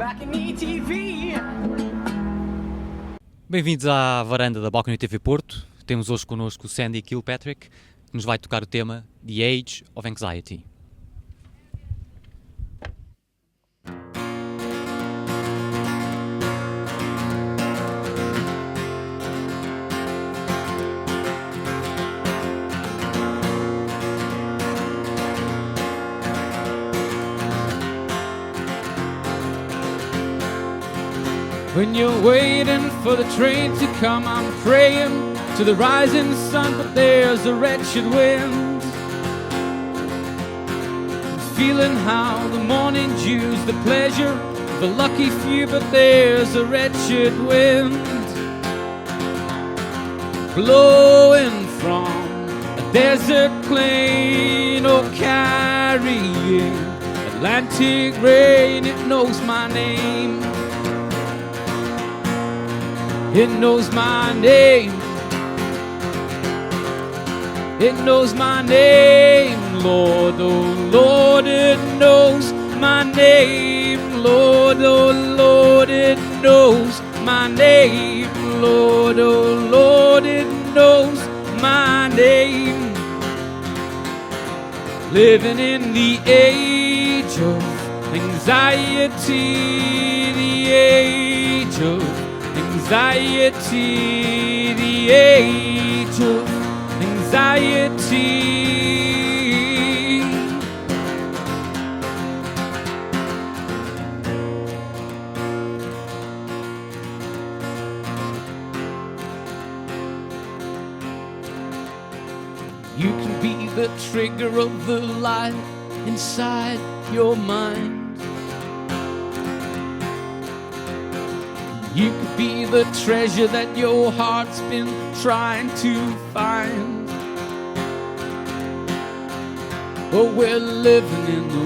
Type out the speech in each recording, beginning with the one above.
BalconyTV. Bem-vindos à varanda da BalconyTV Porto. Temos hoje connosco o Sandy Kilpatrick, que nos vai tocar o tema The Age of Anxiety. When you're waiting for the train to come, I'm praying to the rising sun, but there's a wretched wind. Feeling how the morning dew's the pleasure of a lucky few, but there's a wretched wind blowing from a desert plain, oh, carrying Atlantic rain. It knows my name. It knows my name. It knows my name, Lord, oh Lord, it knows my name, Lord, oh Lord, it knows my name, Lord, oh Lord, it knows my name. Living in the age of anxiety, the age of anxiety, the age of anxiety. You can be the trigger of the light inside your mind. You could be the treasure that your heart's been trying to find. Oh, we're living in a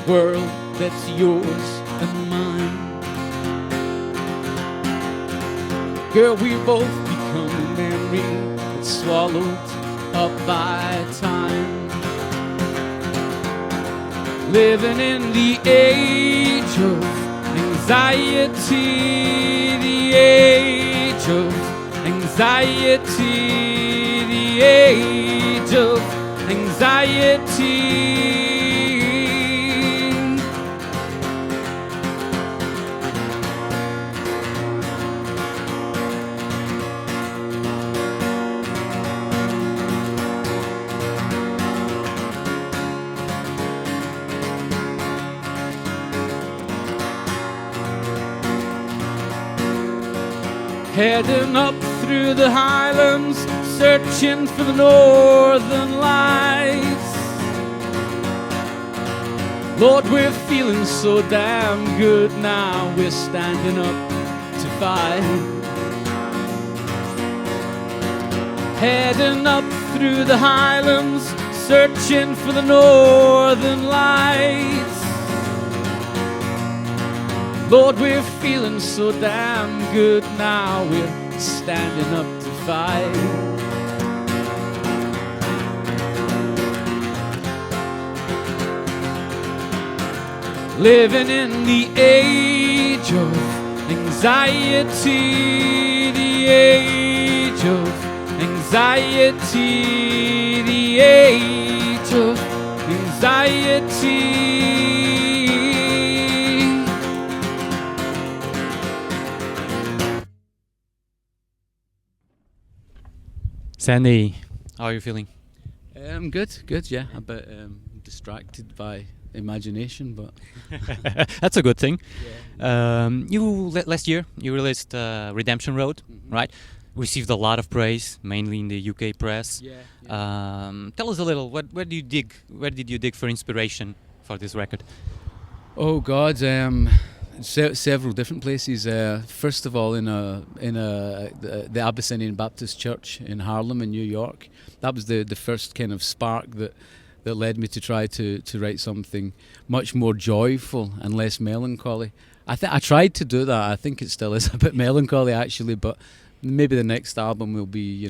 world that's yours and mine. Girl, we both become a memory that's swallowed up by time. Living in the age of anxiety, the age of anxiety, the age of anxiety. Heading up through the highlands, searching for the northern lights. Lord, we're feeling so damn good now, we're standing up to fight. Heading up through the highlands, searching for the northern lights. Lord, we're feeling so damn good now, we're standing up to fight. Living in the age of anxiety, the age of anxiety, the age of anxiety. Sandy, how are you feeling? Good, yeah. A bit distracted by imagination, but That's a good thing. yeah. Last year you released Redemption Road, right? Received a lot of praise, mainly in the UK press. Yeah. Tell us a little. Where did you dig for inspiration for this record? Oh God, several different places. First of all, in the Abyssinian Baptist Church in Harlem, in New York. That was the first kind of spark that led me to try to write something much more joyful and less melancholy. I tried to do that. I think it still is a bit melancholy actually, but maybe the next album will be,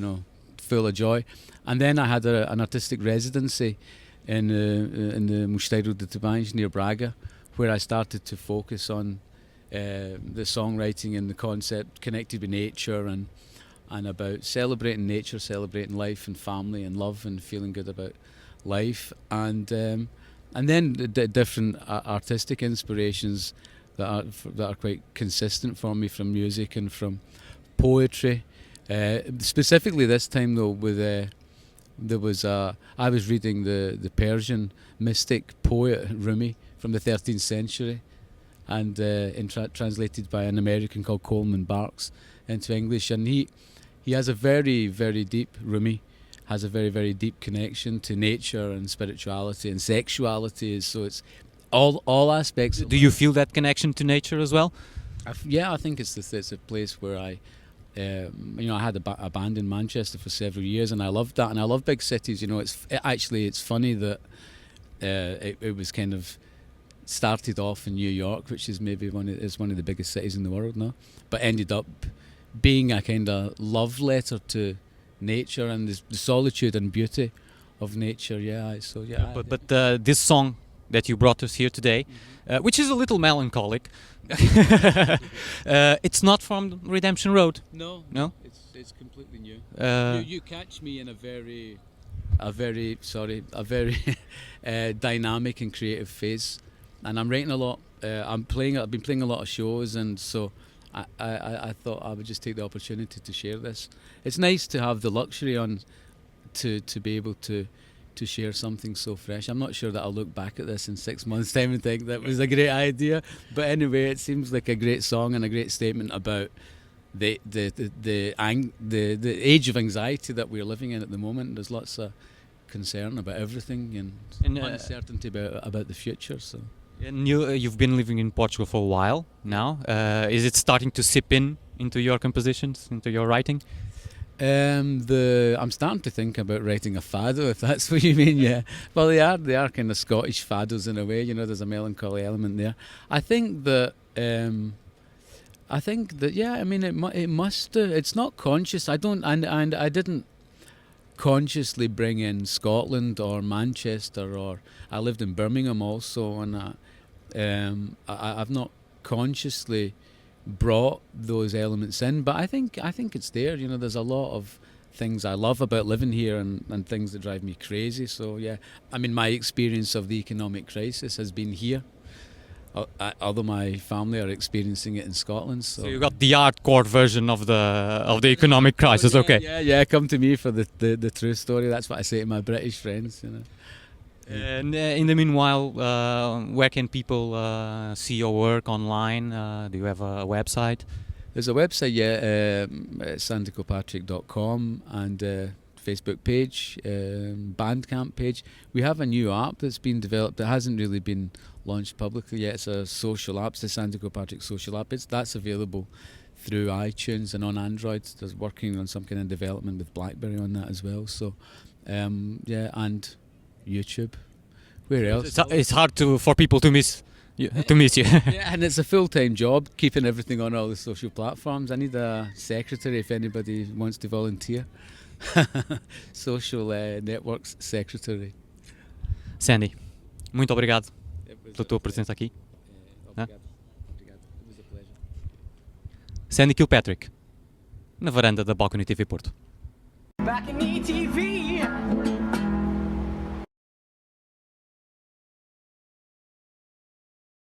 full of joy. And then I had an artistic residency in the Mosteiro de Tebães near Braga, where I started to focus on the songwriting and the concept connected with nature and about celebrating nature, celebrating life and family and love and feeling good about life, and then the different artistic inspirations that are quite consistent for me from music and from poetry. Specifically this time though, with I was reading the Persian mystic poet Rumi from the 13th century, and translated by an American called Coleman Barks into English, and he has a very, very deep, Rumi has a very, very deep connection to nature and spirituality and sexuality, so it's all aspects. Do you feel that connection to nature as well? Yeah, I think it's a place where I had a band in Manchester for several years, and I loved that, and I love big cities. It's funny that it was kind of started off in New York, which is maybe one of the biggest cities in the world now, but ended up being a kind of love letter to nature and the solitude and beauty of nature. But this song that you brought us here today, which is a little melancholic, it's not from Redemption Road. No, it's completely new. You catch me in a very dynamic and creative phase, and I'm writing a lot. I've been playing a lot of shows, and so I thought I would just take the opportunity to share this. It's nice to have the luxury to be able to share something so fresh. I'm not sure that I'll look back at this in 6 months' time and think that was a great idea, but anyway, it seems like a great song and a great statement about the age of anxiety that we're living in at the moment. There's lots of concern about everything and uncertainty about the future. So. And you've been living in Portugal for a while now. Is it starting to seep into your compositions, into your writing? I'm starting to think about writing a fado, if that's what you mean. Yeah, well, they are kind of Scottish fados in a way. There's a melancholy element there. I think that yeah. I mean, it must. It's not conscious. I didn't consciously bring in Scotland or Manchester, or I lived in Birmingham also, and I've not consciously brought those elements in, but I think it's there. There's a lot of things I love about living here and things that drive me crazy. So yeah, I mean, my experience of the economic crisis has been here, although my family are experiencing it in Scotland. So you got the hardcore version of the economic crisis. Yeah, okay. Yeah. Come to me for the true story. That's what I say to my British friends. And in the meanwhile, where can people see your work online? Do you have a website? There's a website, sandyKilpatrick.com, and Facebook page, Bandcamp page. We have a new app that's been developed that hasn't really been launched publicly yet. It's a social app, it's the Sandy Kilpatrick social app. That's available through iTunes and on Android. There's working on some kind of development with BlackBerry on that as well. So, and YouTube. Where else? It's hard for people to miss you. Yeah, and it's a full-time job keeping everything on all the social platforms. I need a secretary if anybody wants to volunteer. Social networks secretary. Sandy, muito obrigado pela tua presença aqui. Obrigado. It was a pleasure. Sandy Kilpatrick, na varanda da BalconyTV Porto. BalconyTV.